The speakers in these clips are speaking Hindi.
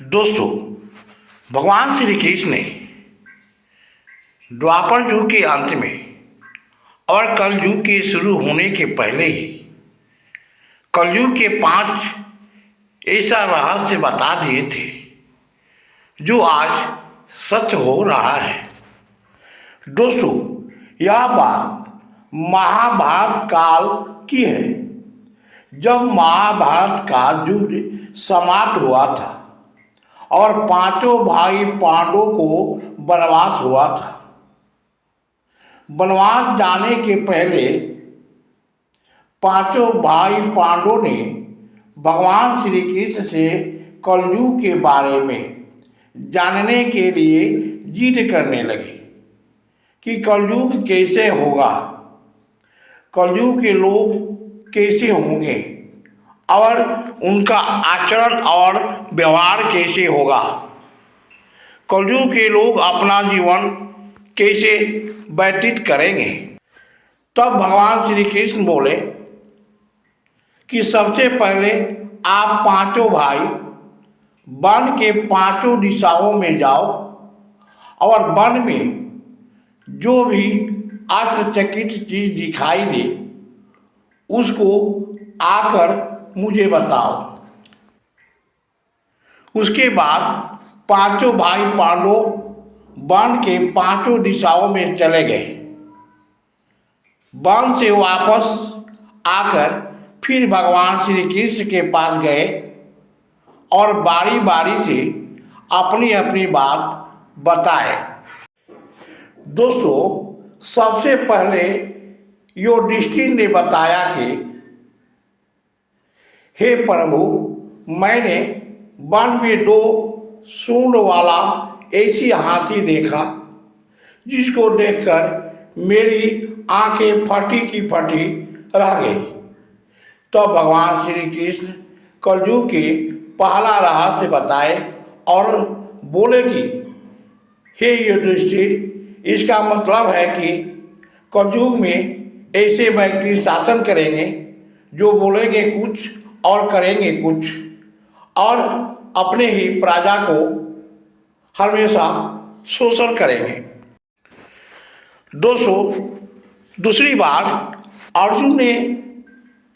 दोस्तों, भगवान श्री कृष्ण ने द्वापर युग के अंत में और कलयुग के शुरू होने के पहले ही कलयुग के 5 ऐसा रहस्य बता दिए थे जो आज सच हो रहा है। दोस्तों, यह बात महाभारत काल की है, जब महाभारत का युद्ध समाप्त हुआ था और 5 भाई पांडवों को वनवास हुआ था। वनवास जाने के पहले 5 भाई पांडवों ने भगवान श्री कृष्ण से कलयुग के बारे में जानने के लिए जिद करने लगे कि कलयुग कैसे होगा, कलयुग के लोग कैसे होंगे और उनका आचरण और व्यवहार कैसे होगा, कलयुग के लोग अपना जीवन कैसे व्यतीत करेंगे। तब भगवान श्री कृष्ण बोले कि सबसे पहले आप 5 भाई वन के 5 दिशाओं में जाओ और वन में जो भी आश्चर्यचकित चीज दिखाई दे उसको आकर मुझे बताओ। उसके बाद 5 भाई पांडव वन के 5 दिशाओं में चले गए। वन से वापस आकर फिर भगवान श्री कृष्ण के पास गए और बारी बारी से अपनी अपनी बात बताए। दोस्तों, सबसे पहले युधिष्ठिर ने बताया कि हे प्रभु, मैंने वन में 2 सूंड वाला ऐसी हाथी देखा जिसको देखकर मेरी आंखें फटी की फटी रह गई। तो भगवान श्री कृष्ण कलयुग के पहला रहस्य बताए और बोले कि हे युधिष्ठिर, इसका मतलब है कि कलयुग में ऐसे व्यक्ति शासन करेंगे जो बोलेंगे कुछ और करेंगे कुछ और अपने ही प्रजा को हमेशा शोषण करेंगे। दोस्तों, दूसरी बार अर्जुन ने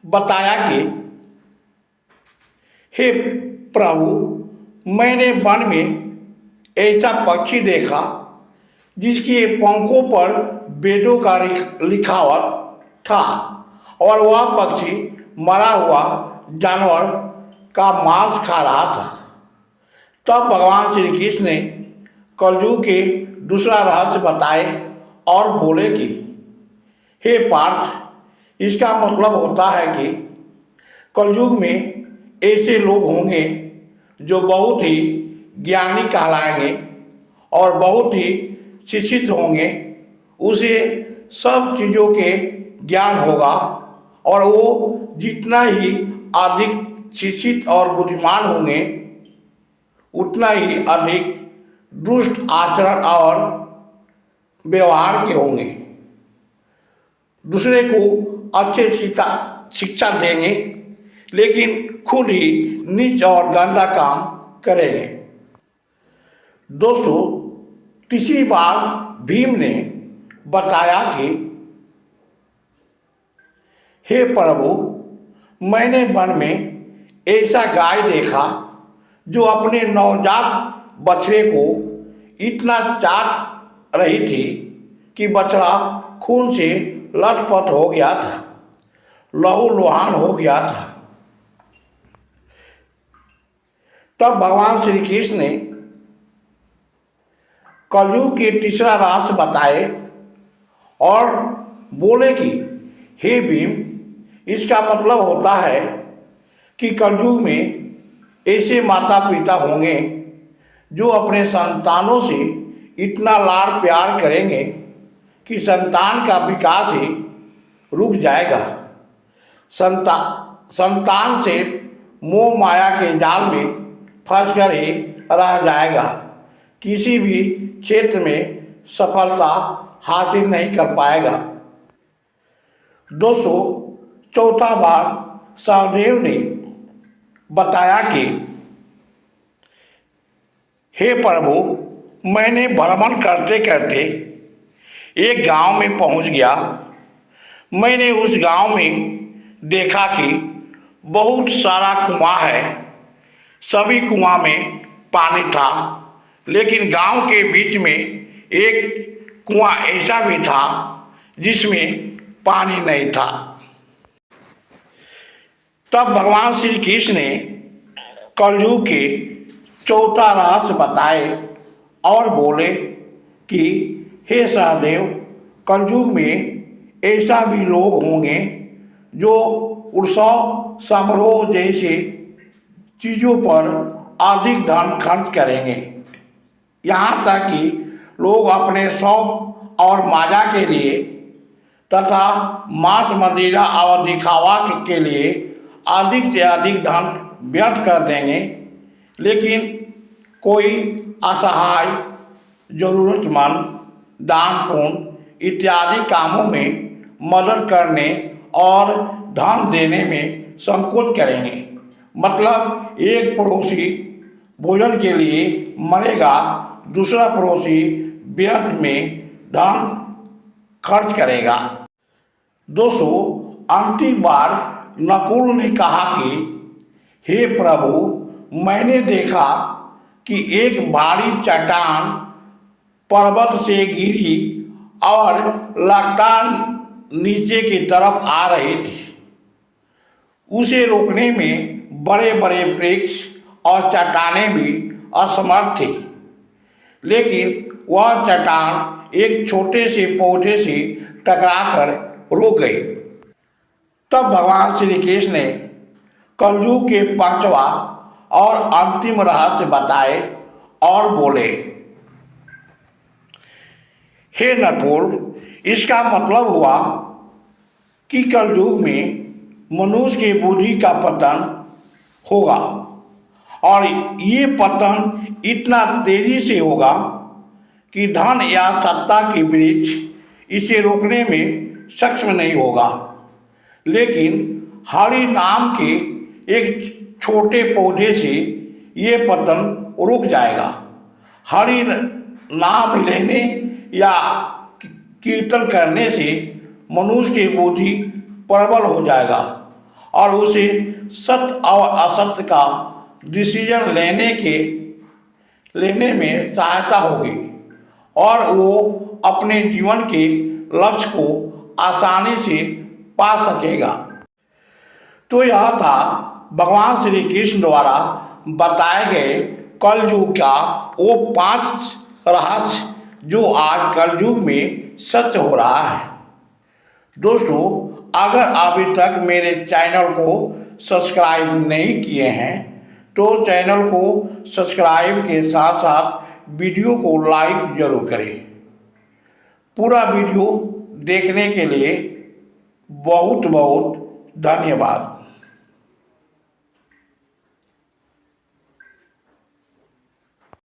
बताया कि हे प्रभु, मैंने वन में ऐसा पक्षी देखा जिसके पंखों पर वेदों का लिखावट था और वह पक्षी मरा हुआ जानवर का मांस खा रहा था। तब भगवान श्री कृष्ण ने कलयुग के दूसरा रहस्य बताए और बोले कि हे पार्थ, इसका मतलब होता है कि कलयुग में ऐसे लोग होंगे जो बहुत ही ज्ञानी कहलाएंगे और बहुत ही शिक्षित होंगे। उसे सब चीज़ों के ज्ञान होगा और वो जितना ही अधिक शिक्षित और बुद्धिमान होंगे उतना ही अधिक दुष्ट आचरण और व्यवहार के होंगे। दूसरे को अच्छे शिक्षा देंगे लेकिन खुद ही नीच और गंदा काम करेंगे। दोस्तों, तीसरी बार भीम ने बताया कि हे प्रभु, मैंने वन में ऐसा गाय देखा जो अपने नवजात बछड़े को इतना चाट रही थी कि बछड़ा खून से लथपथ हो गया था, लहूलुहान हो गया था। तब भगवान श्री कृष्ण ने कलयुग के तीसरा रहस्य बताए और बोले कि हे भीम, इसका मतलब होता है कि कलयुग में ऐसे माता पिता होंगे जो अपने संतानों से इतना लाड़ प्यार करेंगे कि संतान का विकास ही रुक जाएगा। संतान से मोह माया के जाल में फंसकर ही रह जाएगा, किसी भी क्षेत्र में सफलता हासिल नहीं कर पाएगा। दोस्तों, चौथा बार सहदेव ने बताया कि हे प्रभु, मैंने भ्रमण करते करते एक गांव में पहुंच गया। मैंने उस गांव में देखा कि बहुत सारा कुआं है। सभी कुआं में पानी था, लेकिन गांव के बीच में एक कुआं ऐसा भी था जिसमें पानी नहीं था। तब भगवान श्री कृष्ण ने कलयुग के चौथा रहस्य बताए और बोले कि हे सहदेव, कलयुग में ऐसा भी लोग होंगे जो उत्सव समारोह जैसे चीज़ों पर अधिक धन खर्च करेंगे, यहाँ तक कि लोग अपने शौक और मजा के लिए तथा मांस मदिरा और दिखावा के लिए अधिक से अधिक धन व्यर्थ कर देंगे। लेकिन कोई असहाय, जरूरतमंद, दान पुण्य इत्यादि कामों में मदद करने और धन देने में संकोच करेंगे। मतलब एक पड़ोसी भोजन के लिए मरेगा, दूसरा पड़ोसी व्यर्थ में धन खर्च करेगा। दोस्तों, अंतिम बार नकुल ने कहा कि हे प्रभु, मैंने देखा कि एक भारी चट्टान पर्वत से गिरी और लगातार नीचे की तरफ आ रही थी। उसे रोकने में बड़े बड़े वृक्ष और चट्टानें भी असमर्थ थी, लेकिन वह चट्टान एक छोटे से पौधे से टकराकर रुक गई। तब भगवान श्री कृष्ण ने कलयुग के पांचवा और अंतिम रहस्य बताए और बोले, हे नकुल, इसका मतलब हुआ कि कलयुग में मनुष्य की बुद्धि का पतन होगा, और ये पतन इतना तेजी से होगा कि धन या सत्ता की वृक्ष इसे रोकने में सक्षम नहीं होगा। लेकिन हरि नाम के एक छोटे पौधे से ये पतन रुक जाएगा। हरि नाम लेने या कीर्तन करने से मनुष्य की बुद्धि प्रबल हो जाएगा और उसे सत्य और असत्य का डिसीजन लेने में सहायता होगी और वो अपने जीवन के लक्ष्य को आसानी से पा सकेगा। तो यह था भगवान श्री कृष्ण द्वारा बताए गए कलयुग का वो 5 रहस्य जो आज कलयुग में सत्य हो रहा है। दोस्तों, अगर अभी तक मेरे चैनल को सब्सक्राइब नहीं किए हैं तो चैनल को सब्सक्राइब के साथ साथ वीडियो को लाइक जरूर करें। पूरा वीडियो देखने के लिए बहुत बहुत धन्यवाद।